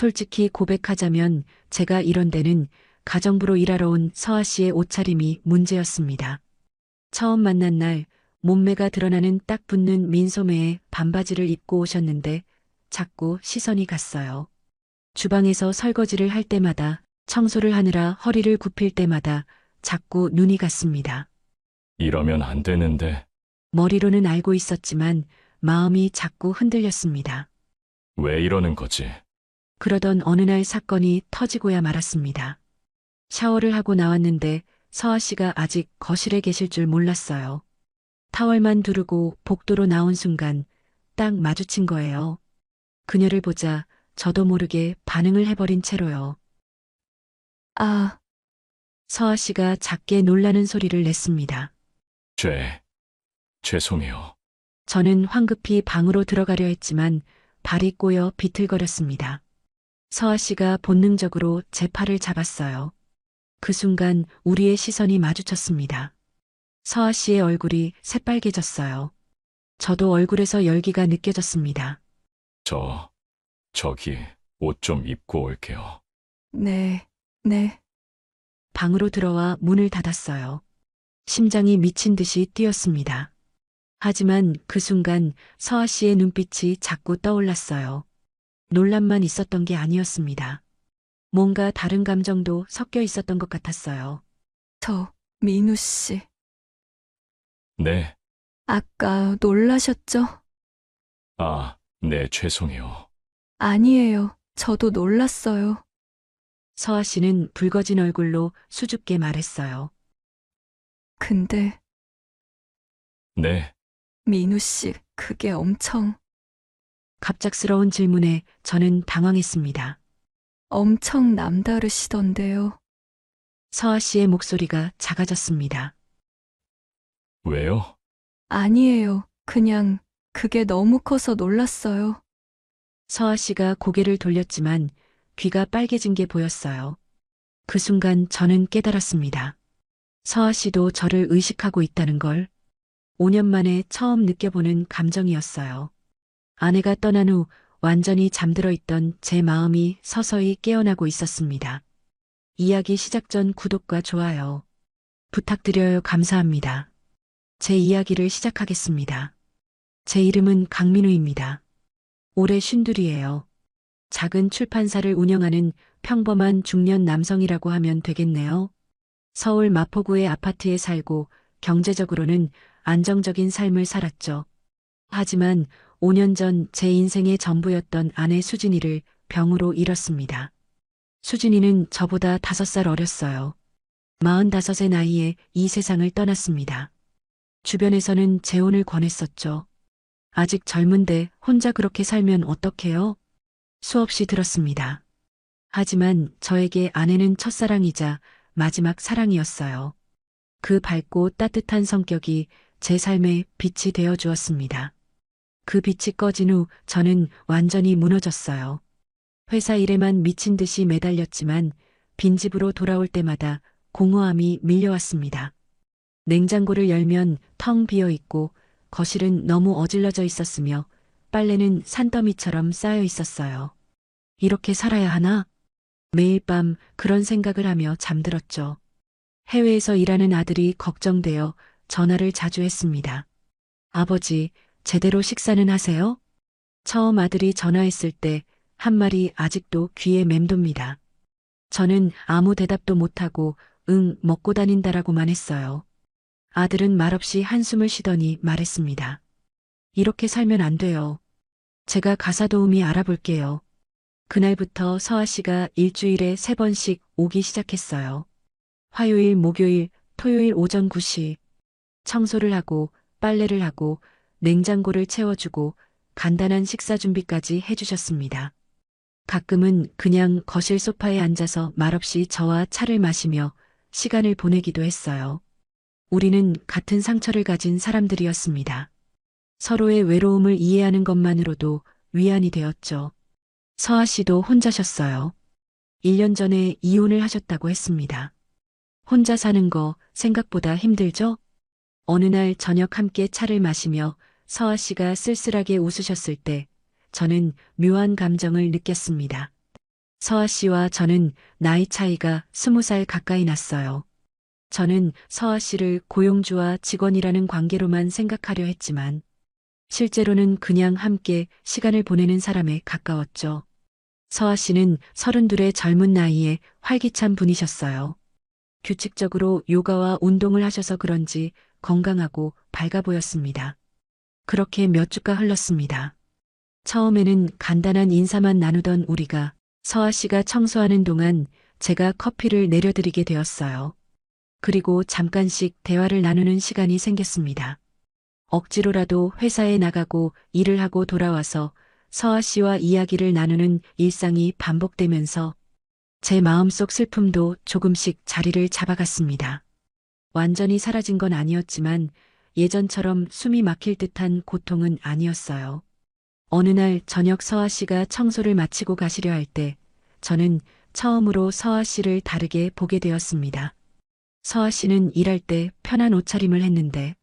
솔직히 고백하자면 제가 이런 데는 가정부로 일하러 온 서아 씨의 옷차림이 문제였습니다. 처음 만난 날 몸매가 드러나는 딱 붙는 민소매에 반바지를 입고 오셨는데 자꾸 시선이 갔어요. 주방에서 설거지를 할 때마다 청소를 하느라 허리를 굽힐 때마다 자꾸 눈이 갔습니다. 이러면 안 되는데. 머리로는 알고 있었지만 마음이 자꾸 흔들렸습니다. 왜 이러는 거지? 그러던 어느 날 사건이 터지고야 말았습니다. 샤워를 하고 나왔는데 서아 씨가 아직 거실에 계실 줄 몰랐어요. 타월만 두르고 복도로 나온 순간 딱 마주친 거예요. 그녀를 보자 저도 모르게 반응을 해버린 채로요. 아, 서아 씨가 작게 놀라는 소리를 냈습니다. 죄송해요. 저는 황급히 방으로 들어가려 했지만 발이 꼬여 비틀거렸습니다. 서아 씨가 본능적으로 제 팔을 잡았어요. 그 순간 우리의 시선이 마주쳤습니다. 서아 씨의 얼굴이 새빨개졌어요. 저도 얼굴에서 열기가 느껴졌습니다. 저기, 옷 좀 입고 올게요. 네, 네. 방으로 들어와 문을 닫았어요. 심장이 미친 듯이 뛰었습니다. 하지만 그 순간 서아 씨의 눈빛이 자꾸 떠올랐어요. 놀람만 있었던 게 아니었습니다. 뭔가 다른 감정도 섞여 있었던 것 같았어요. 민우 씨. 네, 아까 놀라셨죠? 네, 죄송해요. 아니에요. 저도 놀랐어요. 서아 씨는 붉어진 얼굴로 수줍게 말했어요. 근데 네, 민우 씨, 그게 엄청, 갑작스러운 질문에 저는 당황했습니다. 엄청 남다르시던데요. 서아 씨의 목소리가 작아졌습니다. 왜요? 아니에요. 그냥 그게 너무 커서 놀랐어요. 서아 씨가 고개를 돌렸지만 귀가 빨개진 게 보였어요. 그 순간 저는 깨달았습니다. 서아 씨도 저를 의식하고 있다는 걸 5년 만에 처음 느껴보는 감정이었어요. 아내가 떠난 후 완전히 잠들어 있던 제 마음이 서서히 깨어나고 있었습니다. 이야기 시작 전 구독과 좋아요 부탁드려요. 감사합니다. 제 이야기를 시작하겠습니다. 제 이름은 강민우입니다. 올해 쉰둘이에요. 작은 출판사를 운영하는 평범한 중년 남성이라고 하면 되겠네요. 서울 마포구의 아파트에 살고 경제적으로는 안정적인 삶을 살았죠. 하지만 5년 전 제 인생의 전부였던 아내 수진이를 병으로 잃었습니다. 수진이는 저보다 5살 어렸어요. 45의 나이에 이 세상을 떠났습니다. 주변에서는 재혼을 권했었죠. 아직 젊은데 혼자 그렇게 살면 어떡해요? 수없이 들었습니다. 하지만 저에게 아내는 첫사랑이자 마지막 사랑이었어요. 그 밝고 따뜻한 성격이 제 삶에 빛이 되어 주었습니다. 그 빛이 꺼진 후 저는 완전히 무너졌어요. 회사 일에만 미친 듯이 매달렸지만 빈집으로 돌아올 때마다 공허함이 밀려왔습니다. 냉장고를 열면 텅 비어 있고 거실은 너무 어질러져 있었으며 빨래는 산더미처럼 쌓여 있었어요. 이렇게 살아야 하나? 매일 밤 그런 생각을 하며 잠들었죠. 해외에서 일하는 아들이 걱정되어 전화를 자주 했습니다. 아버지, 제대로 식사는 하세요? 처음 아들이 전화했을 때 한 말이 아직도 귀에 맴돕니다. 저는 아무 대답도 못하고 응, 먹고 다닌다라고만 했어요. 아들은 말없이 한숨을 쉬더니 말했습니다. 이렇게 살면 안 돼요. 제가 가사 도우미 알아볼게요. 그날부터 서아 씨가 일주일에 3번씩 오기 시작했어요. 화요일, 목요일, 토요일 오전 9시. 청소를 하고 빨래를 하고 냉장고를 채워주고 간단한 식사 준비까지 해주셨습니다. 가끔은 그냥 거실 소파에 앉아서 말없이 저와 차를 마시며 시간을 보내기도 했어요. 우리는 같은 상처를 가진 사람들이었습니다. 서로의 외로움을 이해하는 것만으로도 위안이 되었죠. 서아 씨도 혼자셨어요. 1년 전에 이혼을 하셨다고 했습니다. 혼자 사는 거 생각보다 힘들죠? 어느 날 저녁 함께 차를 마시며 서아 씨가 쓸쓸하게 웃으셨을 때 저는 묘한 감정을 느꼈습니다. 서아 씨와 저는 나이 차이가 20살 가까이 났어요. 저는 서아 씨를 고용주와 직원이라는 관계로만 생각하려 했지만 실제로는 그냥 함께 시간을 보내는 사람에 가까웠죠. 서아 씨는 32의 젊은 나이에 활기찬 분이셨어요. 규칙적으로 요가와 운동을 하셔서 그런지 건강하고 밝아 보였습니다. 그렇게 몇 주가 흘렀습니다. 처음에는 간단한 인사만 나누던 우리가 서아 씨가 청소하는 동안 제가 커피를 내려드리게 되었어요. 그리고 잠깐씩 대화를 나누는 시간이 생겼습니다. 억지로라도 회사에 나가고 일을 하고 돌아와서 서아 씨와 이야기를 나누는 일상이 반복되면서 제 마음속 슬픔도 조금씩 자리를 잡아갔습니다. 완전히 사라진 건 아니었지만 예전처럼 숨이 막힐 듯한 고통은 아니었어요. 어느 날 저녁 서아 씨가 청소를 마치고 가시려 할 때 저는 처음으로 서아 씨를 다르게 보게 되었습니다. 서아 씨는 일할 때 편한 옷차림을 했는데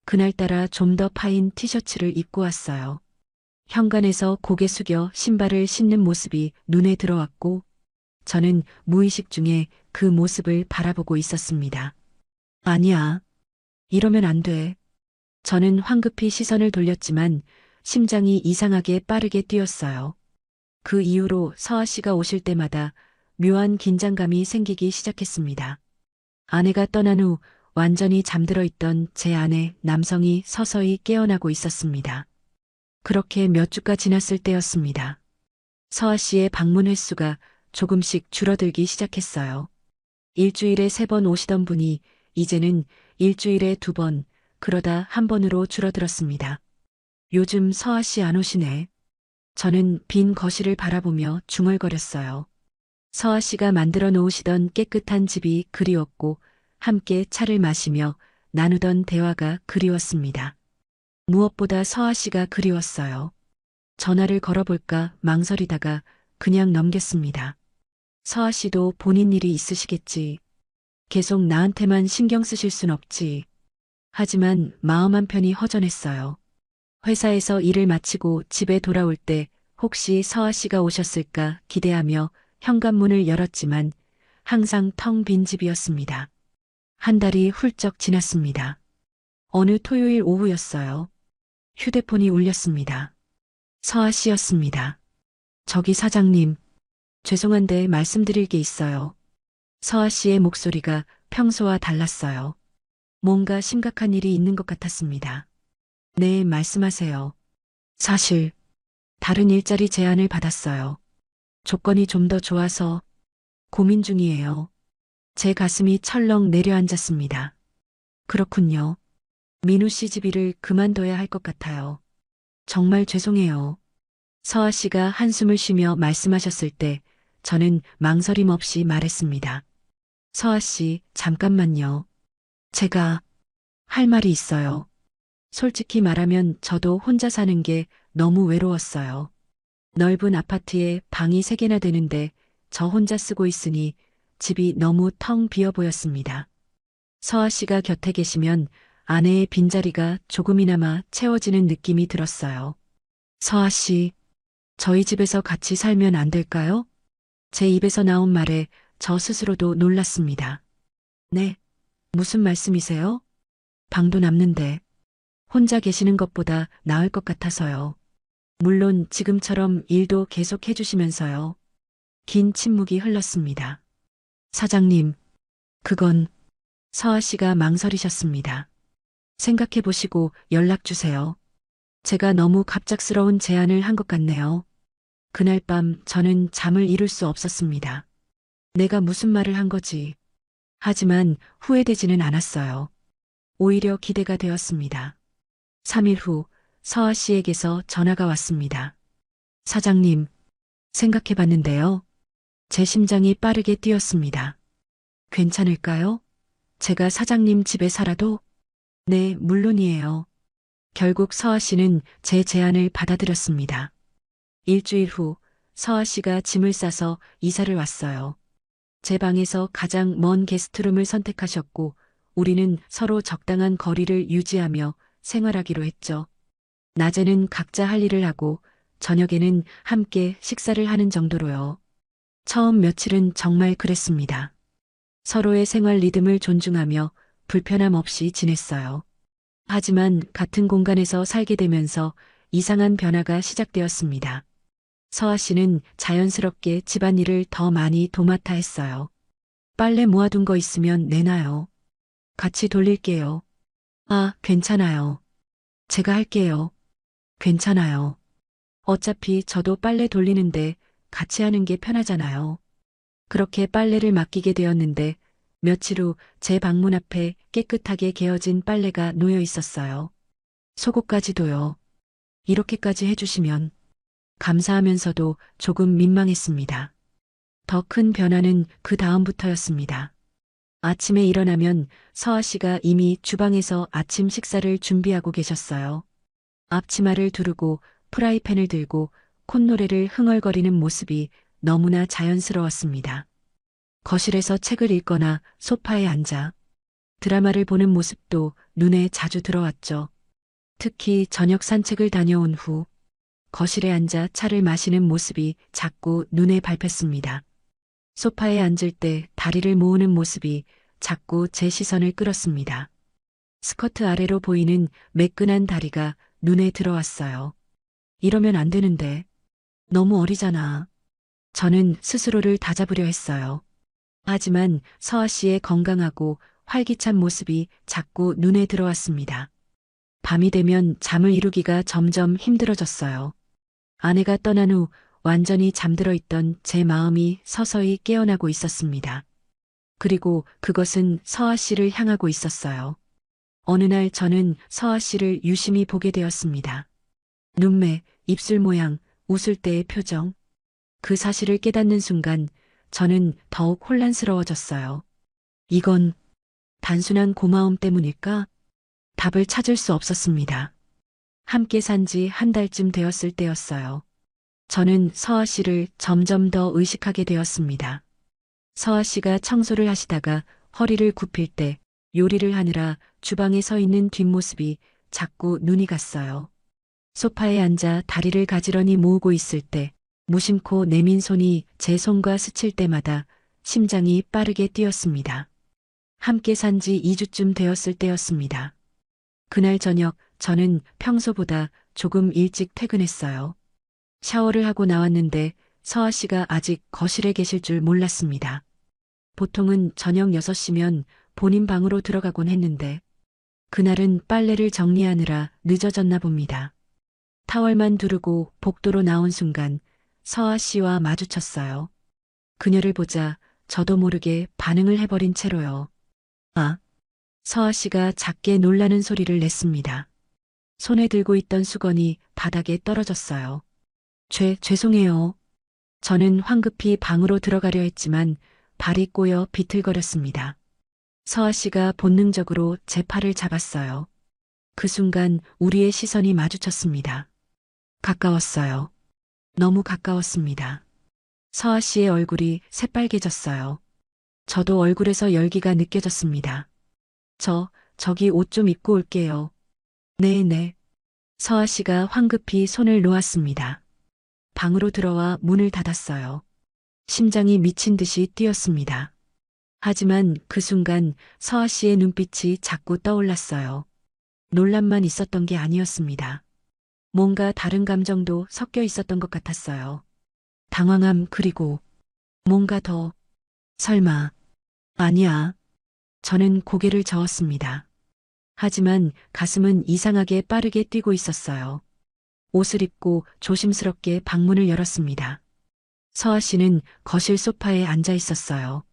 그날따라 좀 더 파인 티셔츠를 입고 왔어요. 현관에서 고개 숙여 신발을 신는 모습이 눈에 들어왔고 저는 무의식 중에 그 모습을 바라보고 있었습니다. 아니야. 이러면 안 돼. 저는 황급히 시선을 돌렸지만 심장이 이상하게 빠르게 뛰었어요. 그 이후로 서아 씨가 오실 때마다 묘한 긴장감이 생기기 시작했습니다. 아내가 떠난 후 완전히 잠들어 있던 제 안에 남성이 서서히 깨어나고 있었습니다. 그렇게 몇 주가 지났을 때였습니다. 서아 씨의 방문 횟수가 조금씩 줄어들기 시작했어요. 일주일에 3번 오시던 분이 이제는 일주일에 2번, 그러다 1번으로 줄어들었습니다. 요즘 서아 씨 안 오시네. 저는 빈 거실을 바라보며 중얼거렸어요. 서아 씨가 만들어 놓으시던 깨끗한 집이 그리웠고 함께 차를 마시며 나누던 대화가 그리웠습니다. 무엇보다 서아 씨가 그리웠어요. 전화를 걸어볼까 망설이다가 그냥 넘겼습니다. 서아 씨도 본인 일이 있으시겠지. 계속 나한테만 신경 쓰실 순 없지. 하지만 마음 한편이 허전했어요. 회사에서 일을 마치고 집에 돌아올 때 혹시 서아 씨가 오셨을까 기대하며 현관문을 열었지만 항상 텅 빈 집이었습니다. 한 달이 훌쩍 지났습니다. 어느 토요일 오후였어요. 휴대폰이 울렸습니다. 서아 씨였습니다. 저기 사장님, 죄송한데 말씀드릴 게 있어요. 서아 씨의 목소리가 평소와 달랐어요. 뭔가 심각한 일이 있는 것 같았습니다. 네, 말씀하세요. 사실, 다른 일자리 제안을 받았어요. 조건이 좀 더 좋아서 고민 중이에요. 제 가슴이 철렁 내려앉았습니다. 그렇군요. 민우 씨 집 일을 그만둬야 할 것 같아요. 정말 죄송해요. 서아 씨가 한숨을 쉬며 말씀하셨을 때 저는 망설임 없이 말했습니다. 서아 씨, 잠깐만요. 제가 할 말이 있어요. 솔직히 말하면 저도 혼자 사는 게 너무 외로웠어요. 넓은 아파트에 방이 3개나 되는데 저 혼자 쓰고 있으니 집이 너무 텅 비어 보였습니다. 서아 씨가 곁에 계시면 아내의 빈자리가 조금이나마 채워지는 느낌이 들었어요. 서아 씨, 저희 집에서 같이 살면 안 될까요? 제 입에서 나온 말에 저 스스로도 놀랐습니다. 네, 무슨 말씀이세요? 방도 남는데 혼자 계시는 것보다 나을 것 같아서요. 물론 지금처럼 일도 계속 해주시면서요. 긴 침묵이 흘렀습니다. 사장님, 그건 서아 씨가 망설이셨습니다. 생각해 보시고 연락 주세요. 제가 너무 갑작스러운 제안을 한 것 같네요. 그날 밤 저는 잠을 이룰 수 없었습니다. 내가 무슨 말을 한 거지. 하지만 후회되지는 않았어요. 오히려 기대가 되었습니다. 3일 후 서아 씨에게서 전화가 왔습니다. 사장님, 생각해 봤는데요. 제 심장이 빠르게 뛰었습니다. 괜찮을까요? 제가 사장님 집에 살아도? 네, 물론이에요. 결국 서아 씨는 제 제안을 받아들였습니다. 일주일 후 서아 씨가 짐을 싸서 이사를 왔어요. 제 방에서 가장 먼 게스트룸을 선택하셨고 우리는 서로 적당한 거리를 유지하며 생활하기로 했죠. 낮에는 각자 할 일을 하고 저녁에는 함께 식사를 하는 정도로요. 처음 며칠은 정말 그랬습니다. 서로의 생활 리듬을 존중하며 불편함 없이 지냈어요. 하지만 같은 공간에서 살게 되면서 이상한 변화가 시작되었습니다. 서아 씨는 자연스럽게 집안일을 더 많이 도맡아 했어요. 빨래 모아둔 거 있으면 내놔요. 같이 돌릴게요. 아, 괜찮아요. 제가 할게요. 괜찮아요. 어차피 저도 빨래 돌리는데 같이 하는 게 편하잖아요. 그렇게 빨래를 맡기게 되었는데 며칠 후 제 방문 앞에 깨끗하게 개어진 빨래가 놓여 있었어요. 속옷까지도요. 이렇게까지 해주시면 감사하면서도 조금 민망했습니다. 더 큰 변화는 그 다음부터였습니다. 아침에 일어나면 서아 씨가 이미 주방에서 아침 식사를 준비하고 계셨어요. 앞치마를 두르고 프라이팬을 들고 콧노래를 흥얼거리는 모습이 너무나 자연스러웠습니다. 거실에서 책을 읽거나 소파에 앉아 드라마를 보는 모습도 눈에 자주 들어왔죠. 특히 저녁 산책을 다녀온 후 거실에 앉아 차를 마시는 모습이 자꾸 눈에 밟혔습니다. 소파에 앉을 때 다리를 모으는 모습이 자꾸 제 시선을 끌었습니다. 스커트 아래로 보이는 매끈한 다리가 눈에 들어왔어요. 이러면 안 되는데. 너무 어리잖아. 저는 스스로를 다잡으려 했어요. 하지만 서아 씨의 건강하고 활기찬 모습이 자꾸 눈에 들어왔습니다. 밤이 되면 잠을 이루기가 점점 힘들어졌어요. 아내가 떠난 후 완전히 잠들어 있던 제 마음이 서서히 깨어나고 있었습니다. 그리고 그것은 서아 씨를 향하고 있었어요. 어느 날 저는 서아 씨를 유심히 보게 되었습니다. 눈매, 입술 모양, 웃을 때의 표정. 그 사실을 깨닫는 순간 저는 더욱 혼란스러워졌어요. 이건 단순한 고마움 때문일까? 답을 찾을 수 없었습니다. 함께 산 지 한 달쯤 되었을 때였어요. 저는 서아 씨를 점점 더 의식하게 되었습니다. 서아 씨가 청소를 하시다가 허리를 굽힐 때 요리를 하느라 주방에 서 있는 뒷모습이 자꾸 눈이 갔어요. 소파에 앉아 다리를 가지런히 모으고 있을 때 무심코 내민 손이 제 손과 스칠 때마다 심장이 빠르게 뛰었습니다. 함께 산 지 2주쯤 되었을 때였습니다. 그날 저녁 저는 평소보다 조금 일찍 퇴근했어요. 샤워를 하고 나왔는데 서아 씨가 아직 거실에 계실 줄 몰랐습니다. 보통은 저녁 6시면 본인 방으로 들어가곤 했는데 그날은 빨래를 정리하느라 늦어졌나 봅니다. 타월만 두르고 복도로 나온 순간 서아 씨와 마주쳤어요. 그녀를 보자 저도 모르게 반응을 해버린 채로요. 아, 서아 씨가 작게 놀라는 소리를 냈습니다. 손에 들고 있던 수건이 바닥에 떨어졌어요. 죄송해요. 저는 황급히 방으로 들어가려 했지만 발이 꼬여 비틀거렸습니다. 서아 씨가 본능적으로 제 팔을 잡았어요. 그 순간 우리의 시선이 마주쳤습니다. 가까웠어요. 너무 가까웠습니다. 서아 씨의 얼굴이 새빨개졌어요. 저도 얼굴에서 열기가 느껴졌습니다. 저기 옷 좀 입고 올게요. 네네. 서아 씨가 황급히 손을 놓았습니다. 방으로 들어와 문을 닫았어요. 심장이 미친 듯이 뛰었습니다. 하지만 그 순간 서아 씨의 눈빛이 자꾸 떠올랐어요. 놀람만 있었던 게 아니었습니다. 뭔가 다른 감정도 섞여 있었던 것 같았어요. 당황함 그리고 뭔가 더. 설마. 아니야. 저는 고개를 저었습니다. 하지만 가슴은 이상하게 빠르게 뛰고 있었어요. 옷을 입고 조심스럽게 방문을 열었습니다. 서아 씨는 거실 소파에 앉아 있었어요.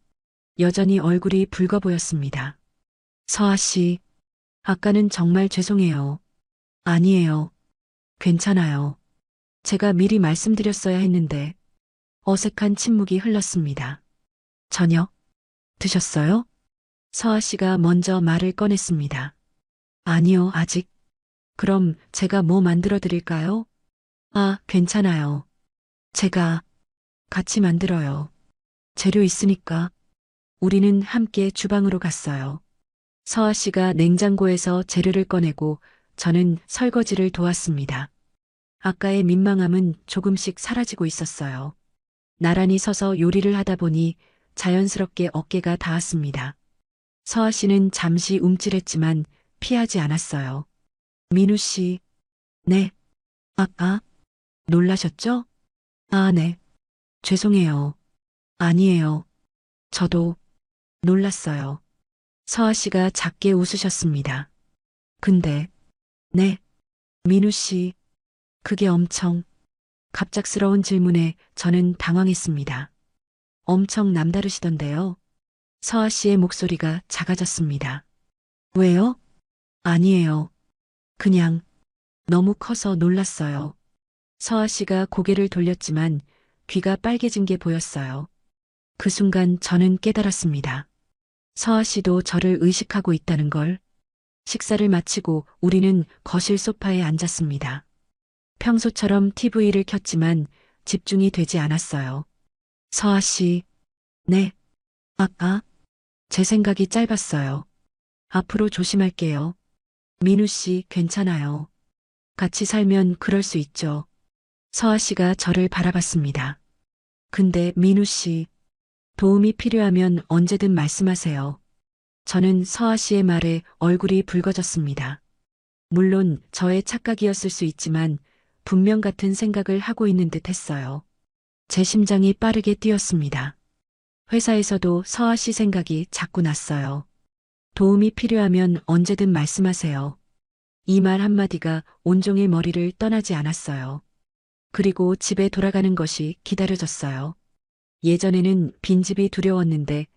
여전히 얼굴이 붉어 보였습니다. 서아 씨, 아까는 정말 죄송해요. 아니에요. 괜찮아요. 제가 미리 말씀드렸어야 했는데. 어색한 침묵이 흘렀습니다. 저녁 드셨어요? 서아 씨가 먼저 말을 꺼냈습니다. 아니요, 아직. 그럼 제가 뭐 만들어 드릴까요? 아, 괜찮아요. 제가 같이 만들어요. 재료 있으니까. 우리는 함께 주방으로 갔어요. 서아 씨가 냉장고에서 재료를 꺼내고 저는 설거지를 도왔습니다. 아까의 민망함은 조금씩 사라지고 있었어요. 나란히 서서 요리를 하다 보니 자연스럽게 어깨가 닿았습니다. 서아 씨는 잠시 움찔했지만 피하지 않았어요. 민우 씨, 네. 놀라셨죠? 아, 네. 죄송해요. 아니에요. 저도 놀랐어요. 서아 씨가 작게 웃으셨습니다. 근데, 네. 민우 씨, 그게 엄청 갑작스러운 질문에 저는 당황했습니다. 엄청 남다르시던데요. 서아 씨의 목소리가 작아졌습니다. 왜요? 아니에요. 그냥 너무 커서 놀랐어요. 서아 씨가 고개를 돌렸지만 귀가 빨개진 게 보였어요. 그 순간 저는 깨달았습니다. 서아 씨도 저를 의식하고 있다는 걸. 식사를 마치고 우리는 거실 소파에 앉았습니다. 평소처럼 TV를 켰지만 집중이 되지 않았어요. 서아 씨, 네. 제 생각이 짧았어요. 앞으로 조심할게요. 민우 씨, 괜찮아요. 같이 살면 그럴 수 있죠. 서아 씨가 저를 바라봤습니다. 근데 민우 씨, 도움이 필요하면 언제든 말씀하세요. 저는 서아 씨의 말에 얼굴이 붉어졌습니다. 물론 저의 착각이었을 수 있지만 분명 같은 생각을 하고 있는 듯 했어요. 제 심장이 빠르게 뛰었습니다. 회사에서도 서아 씨 생각이 자꾸 났어요. 도움이 필요하면 언제든 말씀하세요. 이 말 한마디가 온종일 머리를 떠나지 않았어요. 그리고 집에 돌아가는 것이 기다려졌어요. 예전에는 빈집이 두려웠는데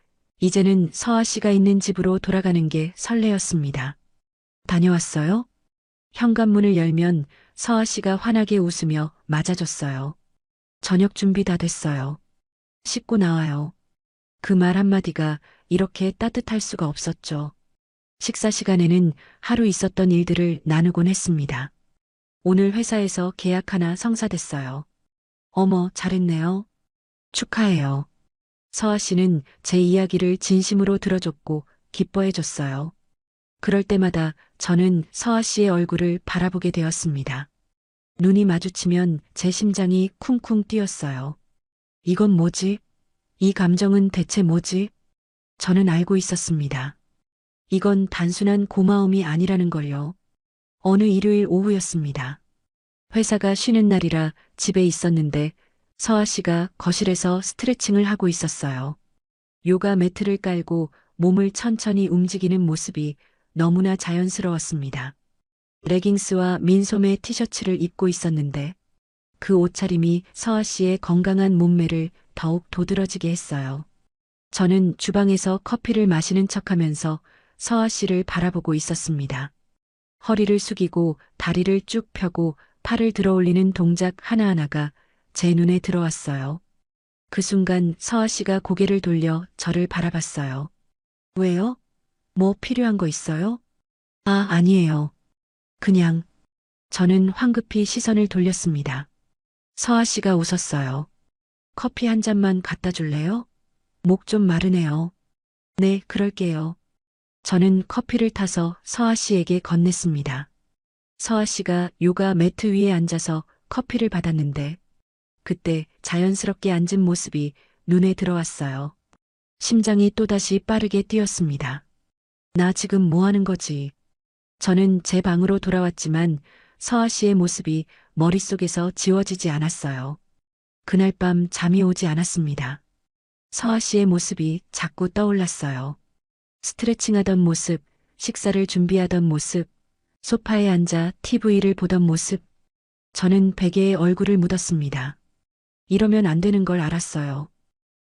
이제는 서아 씨가 있는 집으로 돌아가는 게 설레었습니다. 다녀왔어요? 현관문을 열면 서아 씨가 환하게 웃으며 맞아줬어요. 저녁 준비 다 됐어요. 씻고 나와요. 그 말 한마디가 이렇게 따뜻할 수가 없었죠. 식사 시간에는 하루 있었던 일들을 나누곤 했습니다. 오늘 회사에서 계약 하나 성사됐어요. 어머, 잘했네요. 축하해요. 서아 씨는 제 이야기를 진심으로 들어줬고 기뻐해줬어요. 그럴 때마다 저는 서아 씨의 얼굴을 바라보게 되었습니다. 눈이 마주치면 제 심장이 쿵쿵 뛰었어요. 이건 뭐지? 이 감정은 대체 뭐지? 저는 알고 있었습니다. 이건 단순한 고마움이 아니라는 걸요. 어느 일요일 오후였습니다. 회사가 쉬는 날이라 집에 있었는데 서아 씨가 거실에서 스트레칭을 하고 있었어요. 요가 매트를 깔고 몸을 천천히 움직이는 모습이 너무나 자연스러웠습니다. 레깅스와 민소매 티셔츠를 입고 있었는데 그 옷차림이 서아 씨의 건강한 몸매를 더욱 도드러지게 했어요. 저는 주방에서 커피를 마시는 척하면서 서아 씨를 바라보고 있었습니다. 허리를 숙이고 다리를 쭉 펴고 팔을 들어올리는 동작 하나하나가 제 눈에 들어왔어요. 그 순간 서아 씨가 고개를 돌려 저를 바라봤어요. 왜요? 뭐 필요한 거 있어요? 아니에요. 그냥 저는 황급히 시선을 돌렸습니다. 서아 씨가 웃었어요. 커피 한 잔만 갖다 줄래요? 목 좀 마르네요. 네, 그럴게요. 저는 커피를 타서 서아 씨에게 건넸습니다. 서아 씨가 요가 매트 위에 앉아서 커피를 받았는데 그때 자연스럽게 앉은 모습이 눈에 들어왔어요. 심장이 또다시 빠르게 뛰었습니다. 나 지금 뭐 하는 거지? 저는 제 방으로 돌아왔지만 서아 씨의 모습이 머릿속에서 지워지지 않았어요. 그날 밤 잠이 오지 않았습니다. 서아 씨의 모습이 자꾸 떠올랐어요. 스트레칭하던 모습, 식사를 준비하던 모습, 소파에 앉아 TV를 보던 모습. 저는 베개에 얼굴을 묻었습니다. 이러면 안 되는 걸 알았어요.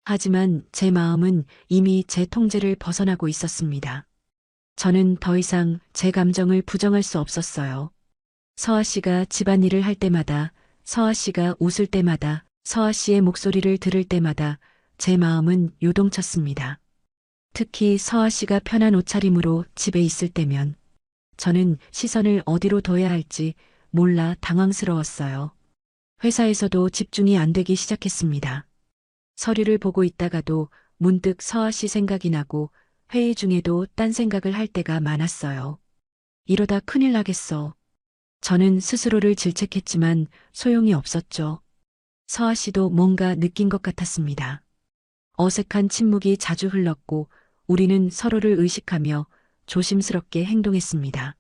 하지만 제 마음은 이미 제 통제를 벗어나고 있었습니다. 저는 더 이상 제 감정을 부정할 수 없었어요. 서아 씨가 집안일을 할 때마다, 서아 씨가 웃을 때마다, 서아 씨의 목소리를 들을 때마다 제 마음은 요동쳤습니다. 특히 서아 씨가 편한 옷차림으로 집에 있을 때면 저는 시선을 어디로 둬야 할지 몰라 당황스러웠어요. 회사에서도 집중이 안 되기 시작했습니다. 서류를 보고 있다가도 문득 서아 씨 생각이 나고 회의 중에도 딴 생각을 할 때가 많았어요. 이러다 큰일 나겠어. 저는 스스로를 질책했지만 소용이 없었죠. 서아 씨도 뭔가 느낀 것 같았습니다. 어색한 침묵이 자주 흘렀고 우리는 서로를 의식하며 조심스럽게 행동했습니다.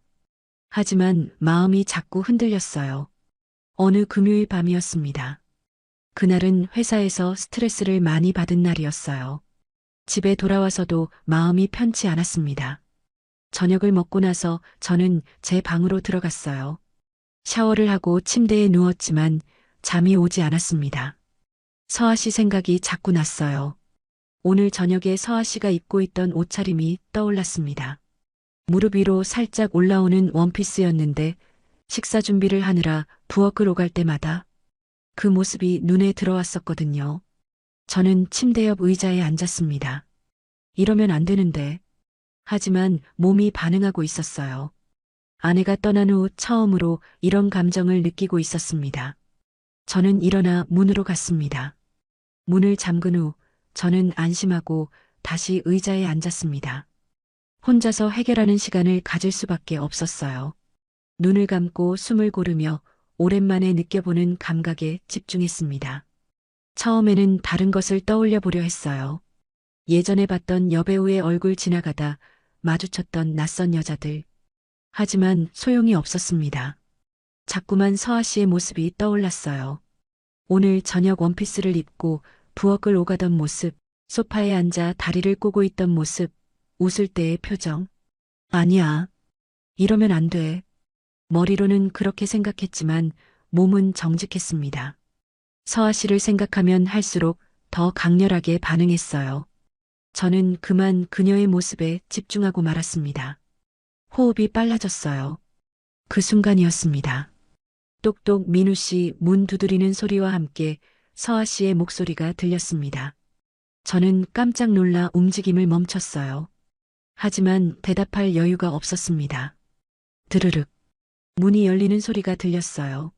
하지만 마음이 자꾸 흔들렸어요. 어느 금요일 밤이었습니다. 그날은 회사에서 스트레스를 많이 받은 날이었어요. 집에 돌아와서도 마음이 편치 않았습니다. 저녁을 먹고 나서 저는 제 방으로 들어갔어요. 샤워를 하고 침대에 누웠지만 잠이 오지 않았습니다. 서아 씨 생각이 자꾸 났어요. 오늘 저녁에 서아 씨가 입고 있던 옷차림이 떠올랐습니다. 무릎 위로 살짝 올라오는 원피스였는데 식사 준비를 하느라 부엌을 오갈 때마다 그 모습이 눈에 들어왔었거든요. 저는 침대 옆 의자에 앉았습니다. 이러면 안 되는데. 하지만 몸이 반응하고 있었어요. 아내가 떠난 후 처음으로 이런 감정을 느끼고 있었습니다. 저는 일어나 문으로 갔습니다. 문을 잠근 후 저는 안심하고 다시 의자에 앉았습니다. 혼자서 해결하는 시간을 가질 수밖에 없었어요. 눈을 감고 숨을 고르며 오랜만에 느껴보는 감각에 집중했습니다. 처음에는 다른 것을 떠올려 보려 했어요. 예전에 봤던 여배우의 얼굴 지나가다 마주쳤던 낯선 여자들. 하지만 소용이 없었습니다. 자꾸만 서아 씨의 모습이 떠올랐어요. 오늘 저녁 원피스를 입고 부엌을 오가던 모습, 소파에 앉아 다리를 꼬고 있던 모습, 웃을 때의 표정. 아니야. 이러면 안 돼. 머리로는 그렇게 생각했지만 몸은 정직했습니다. 서아 씨를 생각하면 할수록 더 강렬하게 반응했어요. 저는 그만 그녀의 모습에 집중하고 말았습니다. 호흡이 빨라졌어요. 그 순간이었습니다. 똑똑 민우 씨 문 두드리는 소리와 함께 서아 씨의 목소리가 들렸습니다. 저는 깜짝 놀라 움직임을 멈췄어요. 하지만 대답할 여유가 없었습니다. 드르륵. 문이 열리는 소리가 들렸어요.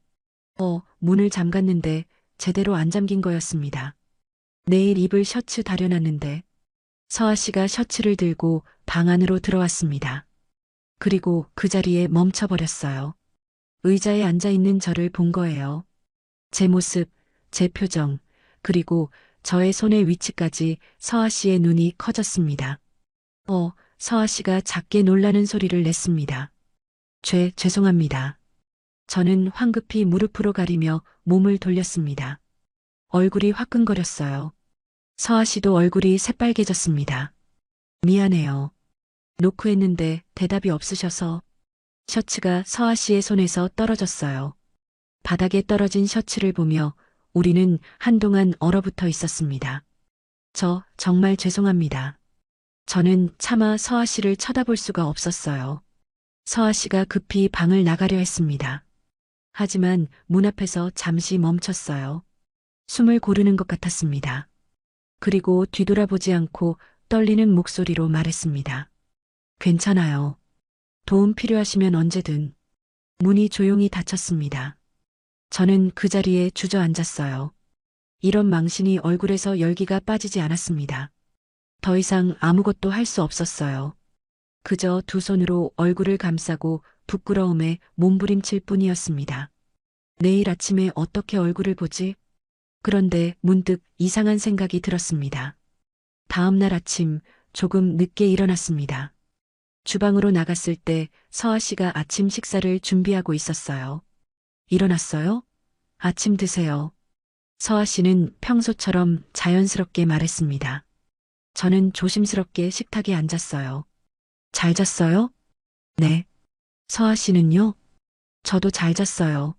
문을 잠갔는데 제대로 안 잠긴 거였습니다. 내일 입을 셔츠 다려놨는데 서아 씨가 셔츠를 들고 방 안으로 들어왔습니다. 그리고 그 자리에 멈춰버렸어요. 의자에 앉아있는 저를 본 거예요. 제 모습, 제 표정, 그리고 저의 손의 위치까지 서아 씨의 눈이 커졌습니다. 서아 씨가 작게 놀라는 소리를 냈습니다. 죄송합니다. 저는 황급히 무릎으로 가리며 몸을 돌렸습니다. 얼굴이 화끈거렸어요. 서아 씨도 얼굴이 새빨개졌습니다. 미안해요. 노크했는데 대답이 없으셔서 셔츠가 서아 씨의 손에서 떨어졌어요. 바닥에 떨어진 셔츠를 보며 우리는 한동안 얼어붙어 있었습니다. 정말 죄송합니다. 저는 차마 서아 씨를 쳐다볼 수가 없었어요. 서아 씨가 급히 방을 나가려 했습니다. 하지만 문 앞에서 잠시 멈췄어요. 숨을 고르는 것 같았습니다. 그리고 뒤돌아보지 않고 떨리는 목소리로 말했습니다. 괜찮아요. 도움 필요하시면 언제든. 문이 조용히 닫혔습니다. 저는 그 자리에 주저앉았어요. 이런 망신이 얼굴에서 열기가 빠지지 않았습니다. 더 이상 아무것도 할 수 없었어요. 그저 두 손으로 얼굴을 감싸고 부끄러움에 몸부림칠 뿐이었습니다. 내일 아침에 어떻게 얼굴을 보지? 그런데 문득 이상한 생각이 들었습니다. 다음 날 아침 조금 늦게 일어났습니다. 주방으로 나갔을 때 서아 씨가 아침 식사를 준비하고 있었어요. 일어났어요? 아침 드세요. 서아 씨는 평소처럼 자연스럽게 말했습니다. 저는 조심스럽게 식탁에 앉았어요. 잘 잤어요? 네. 서아 씨는요? 저도 잘 잤어요.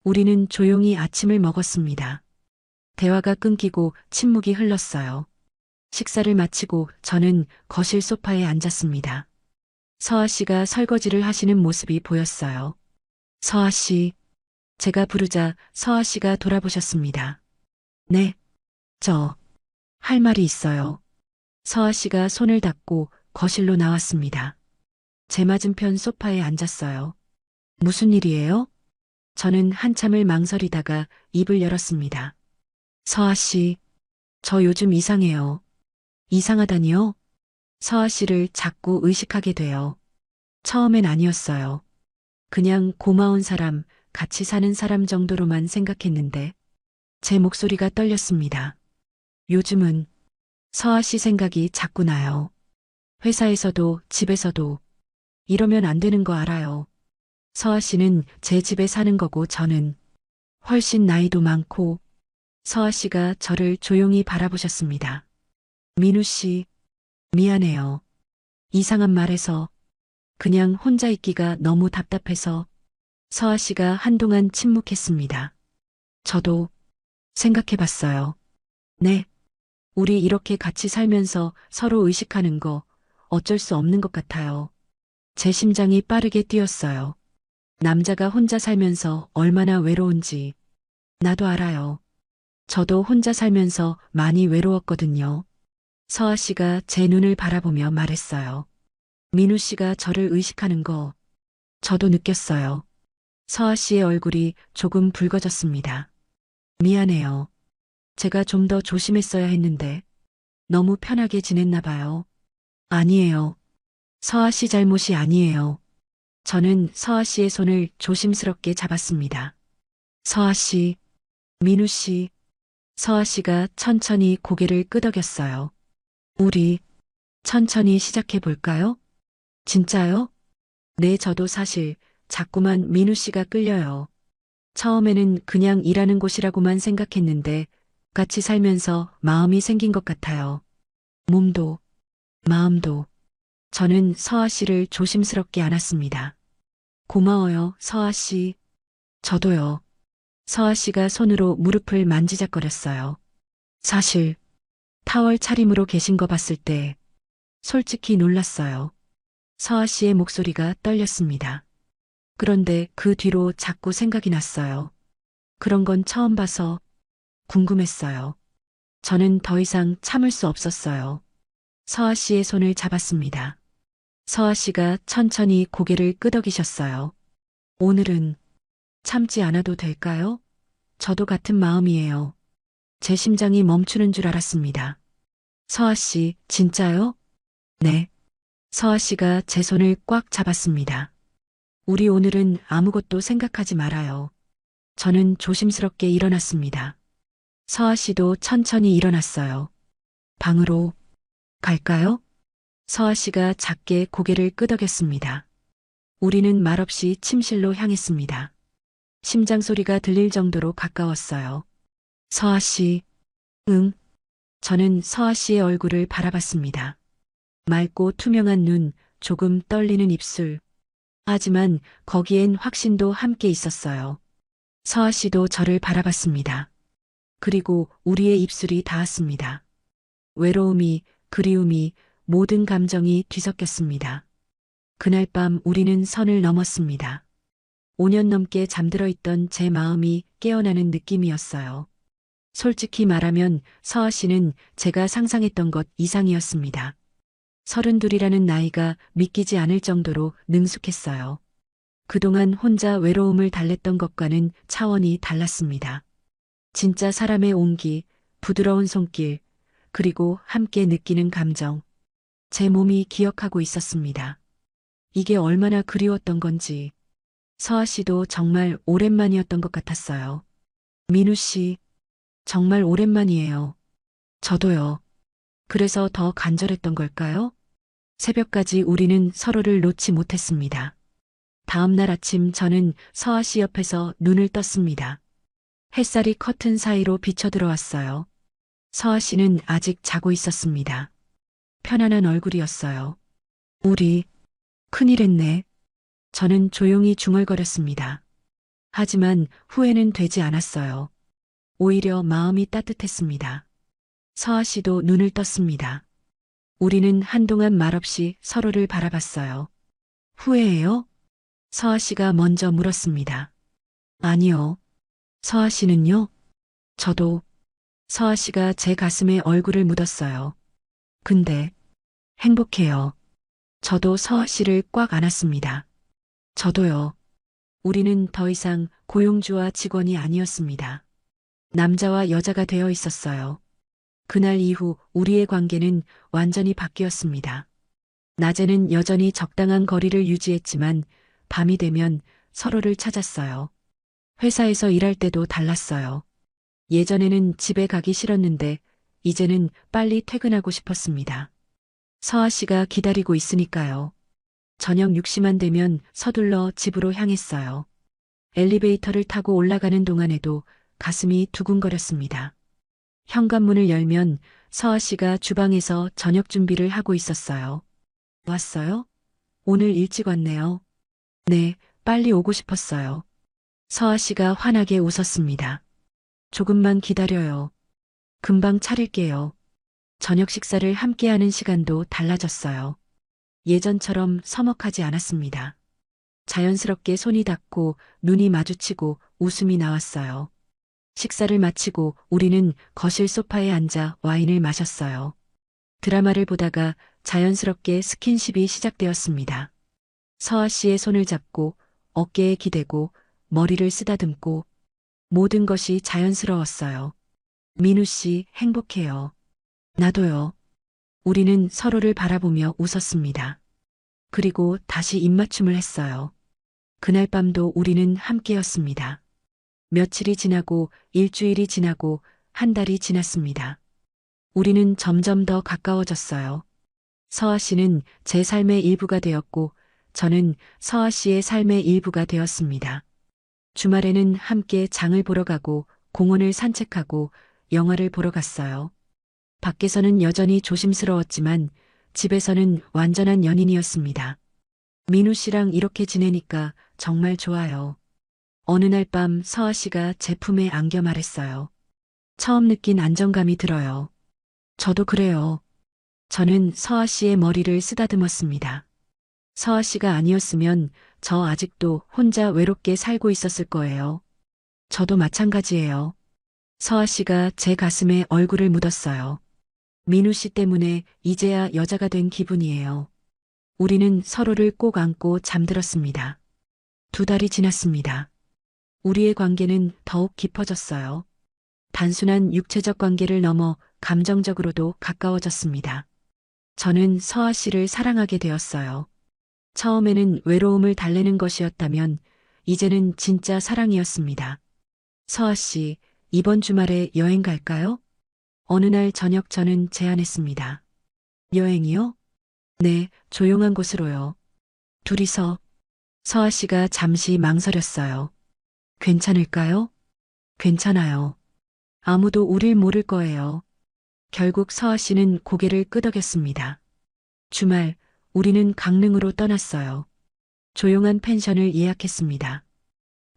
우리는 조용히 아침을 먹었습니다. 대화가 끊기고 침묵이 흘렀어요. 식사를 마치고 저는 거실 소파에 앉았습니다. 서아 씨가 설거지를 하시는 모습이 보였어요. 서아 씨. 제가 부르자 서아 씨가 돌아보셨습니다. 네. 할 말이 있어요. 서아 씨가 손을 닦고 거실로 나왔습니다. 제 맞은편 소파에 앉았어요. 무슨 일이에요? 저는 한참을 망설이다가 입을 열었습니다. 서아 씨, 저 요즘 이상해요. 이상하다니요? 서아 씨를 자꾸 의식하게 돼요. 처음엔 아니었어요. 그냥 고마운 사람, 같이 사는 사람 정도로만 생각했는데 제 목소리가 떨렸습니다. 요즘은 서아 씨 생각이 자꾸 나요. 회사에서도 집에서도 이러면 안 되는 거 알아요. 서아 씨는 제 집에 사는 거고 저는 훨씬 나이도 많고 서아 씨가 저를 조용히 바라보셨습니다. 민우 씨, 미안해요. 이상한 말해서 그냥 혼자 있기가 너무 답답해서 서아 씨가 한동안 침묵했습니다. 저도 생각해 봤어요. 네. 우리 이렇게 같이 살면서 서로 의식하는 거 어쩔 수 없는 것 같아요. 제 심장이 빠르게 뛰었어요. 남자가 혼자 살면서 얼마나 외로운지 나도 알아요. 저도 혼자 살면서 많이 외로웠거든요. 서아 씨가 제 눈을 바라보며 말했어요. 민우 씨가 저를 의식하는 거 저도 느꼈어요. 서아 씨의 얼굴이 조금 붉어졌습니다. 미안해요. 제가 좀 더 조심했어야 했는데 너무 편하게 지냈나 봐요. 아니에요. 서아 씨 잘못이 아니에요. 저는 서아 씨의 손을 조심스럽게 잡았습니다. 서아 씨, 민우 씨, 서아 씨가 천천히 고개를 끄덕였어요. 우리 천천히 시작해 볼까요? 진짜요? 네, 저도 사실 자꾸만 민우 씨가 끌려요. 처음에는 그냥 일하는 곳이라고만 생각했는데 같이 살면서 마음이 생긴 것 같아요. 몸도, 마음도. 저는 서아 씨를 조심스럽게 안았습니다. 고마워요, 서아 씨. 저도요. 서아 씨가 손으로 무릎을 만지작거렸어요. 사실 타월 차림으로 계신 거 봤을 때 솔직히 놀랐어요. 서아 씨의 목소리가 떨렸습니다. 그런데 그 뒤로 자꾸 생각이 났어요. 그런 건 처음 봐서 궁금했어요. 저는 더 이상 참을 수 없었어요. 서아 씨의 손을 잡았습니다. 서아 씨가 천천히 고개를 끄덕이셨어요. 오늘은 참지 않아도 될까요? 저도 같은 마음이에요. 제 심장이 멈추는 줄 알았습니다. 서아 씨, 진짜요? 네. 서아 씨가 제 손을 꽉 잡았습니다. 우리 오늘은 아무것도 생각하지 말아요. 저는 조심스럽게 일어났습니다. 서아 씨도 천천히 일어났어요. 방으로 갈까요? 서아 씨가 작게 고개를 끄덕였습니다. 우리는 말없이 침실로 향했습니다. 심장 소리가 들릴 정도로 가까웠어요. 서아 씨, 응. 저는 서아 씨의 얼굴을 바라봤습니다. 맑고 투명한 눈, 조금 떨리는 입술. 하지만 거기엔 확신도 함께 있었어요. 서아 씨도 저를 바라봤습니다. 그리고 우리의 입술이 닿았습니다. 외로움이, 그리움이, 모든 감정이 뒤섞였습니다. 그날 밤 우리는 선을 넘었습니다. 5년 넘게 잠들어 있던 제 마음이 깨어나는 느낌이었어요. 솔직히 말하면 서아 씨는 제가 상상했던 것 이상이었습니다. 32이라는 나이가 믿기지 않을 정도로 능숙했어요. 그동안 혼자 외로움을 달랬던 것과는 차원이 달랐습니다. 진짜 사람의 온기, 부드러운 손길, 그리고 함께 느끼는 감정. 제 몸이 기억하고 있었습니다. 이게 얼마나 그리웠던 건지. 서아 씨도 정말 오랜만이었던 것 같았어요. 민우 씨, 정말 오랜만이에요. 저도요. 그래서 더 간절했던 걸까요? 새벽까지 우리는 서로를 놓지 못했습니다. 다음 날 아침 저는 서아 씨 옆에서 눈을 떴습니다. 햇살이 커튼 사이로 비쳐 들어왔어요. 서아 씨는 아직 자고 있었습니다. 편안한 얼굴이었어요. 우리 큰일 했네. 저는 조용히 중얼거렸습니다. 하지만 후회는 되지 않았어요. 오히려 마음이 따뜻했습니다. 서아 씨도 눈을 떴습니다. 우리는 한동안 말없이 서로를 바라봤어요. 후회해요? 서아 씨가 먼저 물었습니다. 아니요. 서아 씨는요? 저도. 서아 씨가 제 가슴에 얼굴을 묻었어요. 근데 행복해요. 저도 서아 씨를 꽉 안았습니다. 저도요. 우리는 더 이상 고용주와 직원이 아니었습니다. 남자와 여자가 되어 있었어요. 그날 이후 우리의 관계는 완전히 바뀌었습니다. 낮에는 여전히 적당한 거리를 유지했지만 밤이 되면 서로를 찾았어요. 회사에서 일할 때도 달랐어요. 예전에는 집에 가기 싫었는데 이제는 빨리 퇴근하고 싶었습니다. 서아 씨가 기다리고 있으니까요. 저녁 6시만 되면 서둘러 집으로 향했어요. 엘리베이터를 타고 올라가는 동안에도 가슴이 두근거렸습니다. 현관문을 열면 서아 씨가 주방에서 저녁 준비를 하고 있었어요. 왔어요? 오늘 일찍 왔네요. 네, 빨리 오고 싶었어요. 서아 씨가 환하게 웃었습니다. 조금만 기다려요. 금방 차릴게요. 저녁 식사를 함께하는 시간도 달라졌어요. 예전처럼 서먹하지 않았습니다. 자연스럽게 손이 닿고 눈이 마주치고 웃음이 나왔어요. 식사를 마치고 우리는 거실 소파에 앉아 와인을 마셨어요. 드라마를 보다가 자연스럽게 스킨십이 시작되었습니다. 서아 씨의 손을 잡고 어깨에 기대고 머리를 쓰다듬고 모든 것이 자연스러웠어요. 민우 씨 행복해요. 나도요. 우리는 서로를 바라보며 웃었습니다. 그리고 다시 입맞춤을 했어요. 그날 밤도 우리는 함께였습니다. 며칠이 지나고 일주일이 지나고 한 달이 지났습니다. 우리는 점점 더 가까워졌어요. 서아 씨는 제 삶의 일부가 되었고 저는 서아 씨의 삶의 일부가 되었습니다. 주말에는 함께 장을 보러 가고 공원을 산책하고 영화를 보러 갔어요. 밖에서는 여전히 조심스러웠지만 집에서는 완전한 연인이었습니다. 민우 씨랑 이렇게 지내니까 정말 좋아요. 어느 날 밤 서아 씨가 제 품에 안겨 말했어요. 처음 느낀 안정감이 들어요. 저도 그래요. 저는 서아 씨의 머리를 쓰다듬었습니다. 서아 씨가 아니었으면 저 아직도 혼자 외롭게 살고 있었을 거예요. 저도 마찬가지예요. 서아 씨가 제 가슴에 얼굴을 묻었어요. 민우 씨 때문에 이제야 여자가 된 기분이에요. 우리는 서로를 꼭 안고 잠들었습니다. 2달이 지났습니다. 우리의 관계는 더욱 깊어졌어요. 단순한 육체적 관계를 넘어 감정적으로도 가까워졌습니다. 저는 서아 씨를 사랑하게 되었어요. 처음에는 외로움을 달래는 것이었다면 이제는 진짜 사랑이었습니다. 서아 씨, 이번 주말에 여행 갈까요? 어느 날 저녁 저는 제안했습니다. 여행이요? 네, 조용한 곳으로요. 둘이서. 서아 씨가 잠시 망설였어요. 괜찮을까요? 괜찮아요. 아무도 우릴 모를 거예요. 결국 서아 씨는 고개를 끄덕였습니다. 주말, 우리는 강릉으로 떠났어요. 조용한 펜션을 예약했습니다.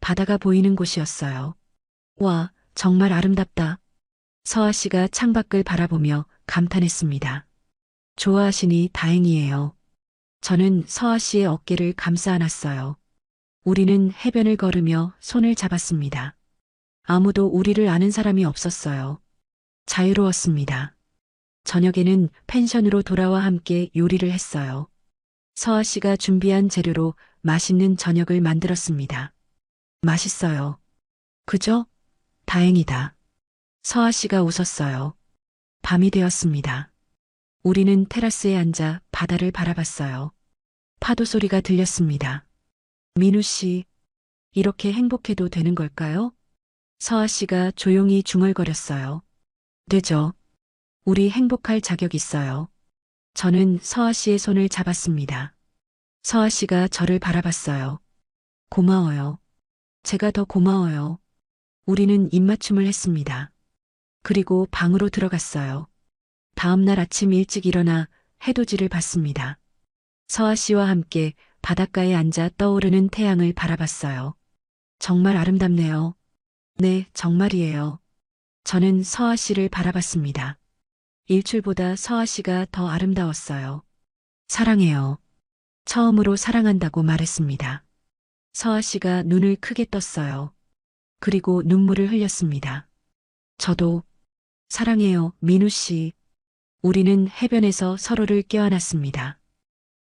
바다가 보이는 곳이었어요. 와, 정말 아름답다. 서아 씨가 창밖을 바라보며 감탄했습니다. 좋아하시니 다행이에요. 저는 서아 씨의 어깨를 감싸 안았어요. 우리는 해변을 걸으며 손을 잡았습니다. 아무도 우리를 아는 사람이 없었어요. 자유로웠습니다. 저녁에는 펜션으로 돌아와 함께 요리를 했어요. 서아 씨가 준비한 재료로 맛있는 저녁을 만들었습니다. 맛있어요. 그죠? 다행이다. 서아 씨가 웃었어요. 밤이 되었습니다. 우리는 테라스에 앉아 바다를 바라봤어요. 파도 소리가 들렸습니다. 민우 씨, 이렇게 행복해도 되는 걸까요? 서아 씨가 조용히 중얼거렸어요. 되죠. 우리 행복할 자격 있어요. 저는 서아 씨의 손을 잡았습니다. 서아 씨가 저를 바라봤어요. 고마워요. 제가 더 고마워요. 우리는 입맞춤을 했습니다. 그리고 방으로 들어갔어요. 다음 날 아침 일찍 일어나 해돋이를 봤습니다. 서아 씨와 함께 바닷가에 앉아 떠오르는 태양을 바라봤어요. 정말 아름답네요. 네, 정말이에요. 저는 서아 씨를 바라봤습니다. 일출보다 서아 씨가 더 아름다웠어요. 사랑해요. 처음으로 사랑한다고 말했습니다. 서아 씨가 눈을 크게 떴어요. 그리고 눈물을 흘렸습니다. 저도 사랑해요, 민우 씨. 우리는 해변에서 서로를 껴안았습니다.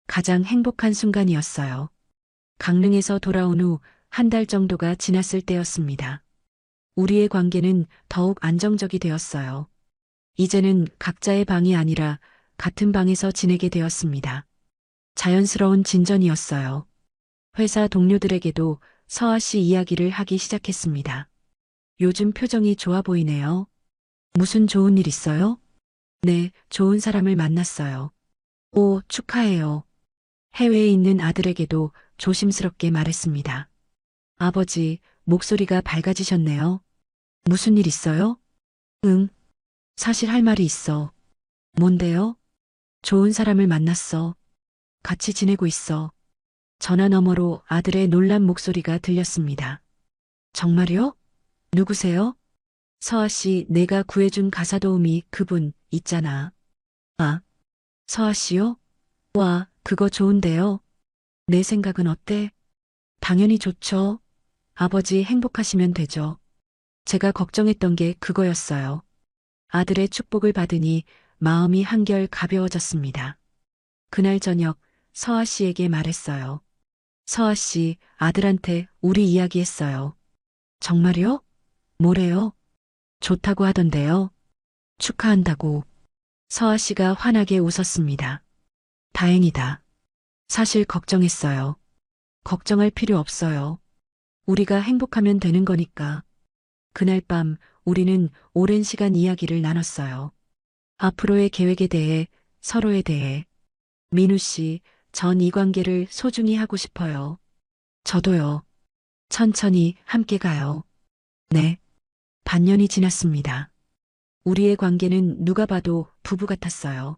가장 행복한 순간이었어요. 강릉에서 돌아온 후 한 달 정도가 지났을 때였습니다. 우리의 관계는 더욱 안정적이 되었어요. 이제는 각자의 방이 아니라 같은 방에서 지내게 되었습니다. 자연스러운 진전이었어요. 회사 동료들에게도 서아 씨 이야기를 하기 시작했습니다. 요즘 표정이 좋아 보이네요. 무슨 좋은 일 있어요? 네, 좋은 사람을 만났어요. 오, 축하해요. 해외에 있는 아들에게도 조심스럽게 말했습니다. 아버지, 목소리가 밝아지셨네요. 무슨 일 있어요? 응, 사실 할 말이 있어. 뭔데요? 좋은 사람을 만났어. 같이 지내고 있어. 전화 너머로 아들의 놀란 목소리가 들렸습니다. 정말요? 누구세요? 서아 씨, 내가 구해준 가사도우미 그분 있잖아. 아, 서아 씨요? 와, 그거 좋은데요. 내 생각은 어때? 당연히 좋죠. 아버지 행복하시면 되죠. 제가 걱정했던 게 그거였어요. 아들의 축복을 받으니 마음이 한결 가벼워졌습니다. 그날 저녁 서아 씨에게 말했어요. 서아 씨, 아들한테 우리 이야기했어요. 정말요? 뭐래요? 좋다고 하던데요. 축하한다고. 서아 씨가 환하게 웃었습니다. 다행이다. 사실 걱정했어요. 걱정할 필요 없어요. 우리가 행복하면 되는 거니까. 그날 밤 우리는 오랜 시간 이야기를 나눴어요. 앞으로의 계획에 대해, 서로에 대해. 민우 씨, 전 이 관계를 소중히 하고 싶어요. 저도요. 천천히 함께 가요. 네. 반년이 지났습니다. 우리의 관계는 누가 봐도 부부 같았어요.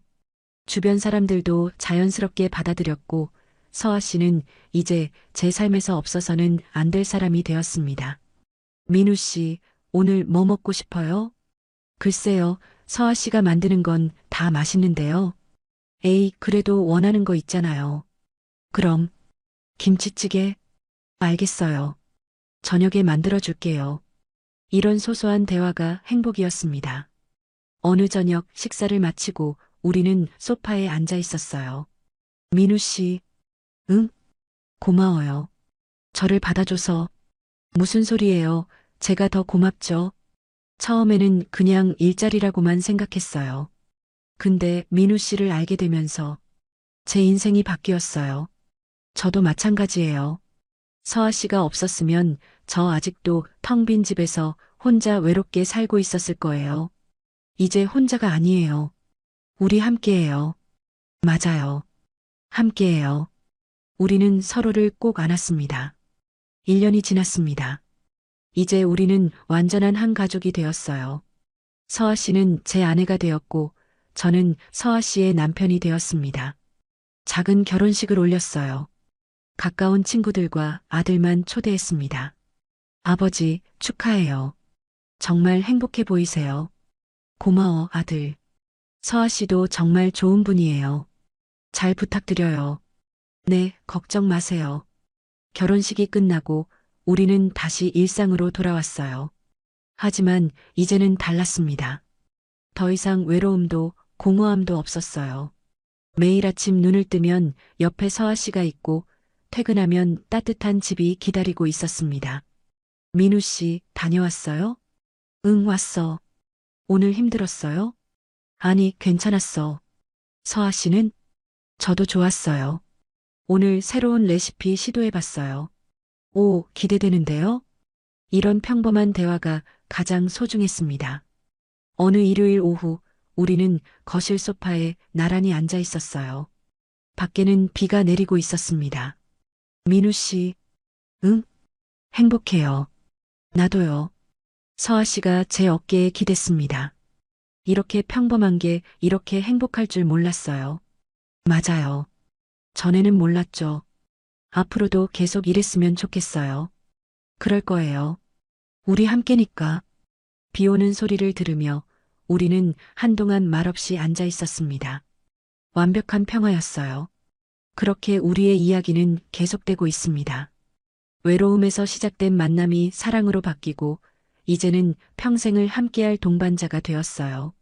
주변 사람들도 자연스럽게 받아들였고, 서아 씨는 이제 제 삶에서 없어서는 안 될 사람이 되었습니다. 민우 씨, 오늘 뭐 먹고 싶어요? 글쎄요, 서아 씨가 만드는 건 다 맛있는데요. 에이, 그래도 원하는 거 있잖아요. 그럼, 김치찌개? 알겠어요. 저녁에 만들어줄게요. 이런 소소한 대화가 행복이었습니다. 어느 저녁 식사를 마치고 우리는 소파에 앉아 있었어요. 민우 씨, 응? 고마워요. 저를 받아줘서. 무슨 소리예요? 제가 더 고맙죠. 처음에는 그냥 일자리라고만 생각했어요. 근데 민우 씨를 알게 되면서 제 인생이 바뀌었어요. 저도 마찬가지예요. 서아 씨가 없었으면 저 아직도 텅 빈 집에서 혼자 외롭게 살고 있었을 거예요. 이제 혼자가 아니에요. 우리 함께해요. 맞아요. 함께해요. 우리는 서로를 꼭 안았습니다. 1년이 지났습니다. 이제 우리는 완전한 한 가족이 되었어요. 서아 씨는 제 아내가 되었고, 저는 서아 씨의 남편이 되었습니다. 작은 결혼식을 올렸어요. 가까운 친구들과 아들만 초대했습니다. 아버지, 축하해요. 정말 행복해 보이세요. 고마워, 아들. 서아 씨도 정말 좋은 분이에요. 잘 부탁드려요. 네, 걱정 마세요. 결혼식이 끝나고 우리는 다시 일상으로 돌아왔어요. 하지만 이제는 달랐습니다. 더 이상 외로움도 공허함도 없었어요. 매일 아침 눈을 뜨면 옆에 서아 씨가 있고 퇴근하면 따뜻한 집이 기다리고 있었습니다. 민우 씨, 다녀왔어요? 응, 왔어. 오늘 힘들었어요? 아니, 괜찮았어. 서아 씨는? 저도 좋았어요. 오늘 새로운 레시피 시도해봤어요. 오, 기대되는데요? 이런 평범한 대화가 가장 소중했습니다. 어느 일요일 오후, 우리는 거실 소파에 나란히 앉아 있었어요. 밖에는 비가 내리고 있었습니다. 민우 씨, 응? 행복해요. 나도요. 서아 씨가 제 어깨에 기댔습니다. 이렇게 평범한 게 이렇게 행복할 줄 몰랐어요. 맞아요. 전에는 몰랐죠. 앞으로도 계속 이랬으면 좋겠어요. 그럴 거예요. 우리 함께니까. 비 오는 소리를 들으며 우리는 한동안 말없이 앉아 있었습니다. 완벽한 평화였어요. 그렇게 우리의 이야기는 계속되고 있습니다. 외로움에서 시작된 만남이 사랑으로 바뀌고 이제는 평생을 함께할 동반자가 되었어요.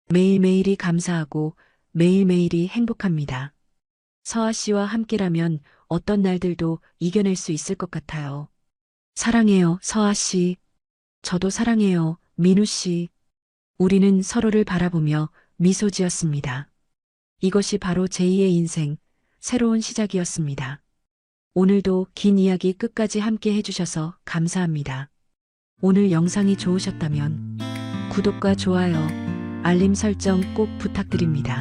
매일매일이 감사하고 매일매일이 행복합니다. 서아 씨와 함께라면 어떤 날들도 이겨낼 수 있을 것 같아요. 사랑해요, 서아 씨. 저도 사랑해요, 민우 씨. 우리는 서로를 바라보며 미소 지었습니다. 이것이 바로 제2의 인생, 새로운 시작이었습니다. 오늘도 긴 이야기 끝까지 함께 해주셔서 감사합니다. 오늘 영상이 좋으셨다면 구독과 좋아요, 알림 설정 꼭 부탁드립니다.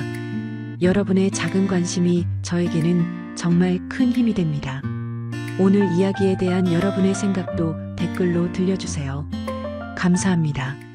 여러분의 작은 관심이 저에게는 정말 큰 힘이 됩니다. 오늘 이야기에 대한 여러분의 생각도 댓글로 들려주세요. 감사합니다.